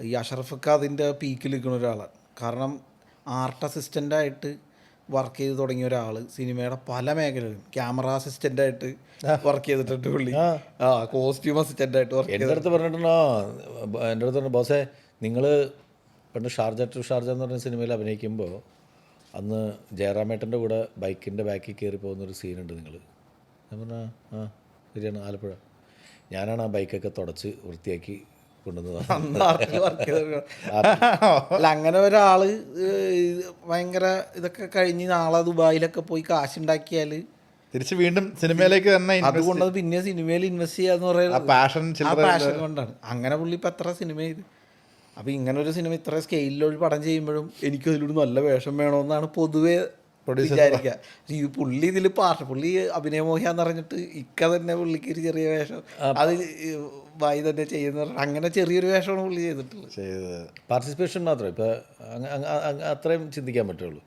ഈ അഷറഫൊക്കെ അതിൻ്റെ പീക്കിൽ നിൽക്കുന്ന ഒരാളാണ്. കാരണം ആർട്ട് അസിസ്റ്റൻ്റായിട്ട് വർക്ക് ചെയ്ത് തുടങ്ങിയ ഒരാൾ സിനിമയുടെ പല മേഖലകളിലും ക്യാമറ അസിസ്റ്റൻ്റായിട്ട് വർക്ക് ചെയ്തിട്ടുണ്ട് പുള്ളി. കോസ്റ്റ്യൂം അസിസ്റ്റൻ്റായിട്ട് വർക്ക് എൻ്റെ അടുത്ത് പറഞ്ഞിട്ടുണ്ടോ, എൻ്റെ അടുത്ത് പറഞ്ഞു ബോസേ നിങ്ങൾ പണ്ട് ഷാർജ ടു ഷാർജ എന്ന് പറഞ്ഞ സിനിമയിൽ അഭിനയിക്കുമ്പോൾ അന്ന് ജയറാമേട്ടൻ്റെ കൂടെ ബൈക്കിൻ്റെ ബാക്കിൽ കയറി പോകുന്നൊരു സീനുണ്ട് നിങ്ങൾ. ഞാൻ പറഞ്ഞാൽ ആ ശരിയാണ്, ആലപ്പുഴ. ഞാനാണ് ആ ബൈക്കൊക്കെ തുടച്ച് വൃത്തിയാക്കി കൊണ്ടുവന്നത്. അല്ല, അങ്ങനെ ഒരാള് ഭയങ്കര ഇതൊക്കെ കഴിഞ്ഞ് നാളെ ദുബായിലൊക്കെ പോയി കാശുണ്ടാക്കിയാൽ തിരിച്ച് വീണ്ടും സിനിമയിലേക്ക് തന്നെ അതുകൊണ്ടത് പിന്നെ സിനിമയിൽ ഇൻവെസ്റ്റ് ചെയ്യാന്ന് പറയുന്നത് പാഷൻ കൊണ്ടാണ്. അങ്ങനെ പുള്ളി ഇപ്പം എത്ര സിനിമ ചെയ്ത്. അപ്പം ഇങ്ങനൊരു സിനിമ ഇത്ര സ്കെയിലിലൊരു പടം ചെയ്യുമ്പോഴും എനിക്ക് അതിലൂടെ നല്ല വേഷം വേണമെന്നാണ് പൊതുവെ വിചാരിക്കുക. ഈ പുള്ളി ഇതിൽ പുള്ളി അഭിനയമോഹിയാന്ന് പറഞ്ഞിട്ട് ഇക്ക തന്നെ പുള്ളിക്ക് ഒരു ചെറിയ വേഷം അത് വായി തന്നെ ചെയ്യുന്ന അങ്ങനെ ചെറിയൊരു വേഷമാണ് പുള്ളി ചെയ്തിട്ടുള്ളത്. പാർട്ടിസിപ്പേഷൻ മാത്രമേ ഇപ്പം അത്രയും ചിന്തിക്കാൻ പറ്റുള്ളൂ.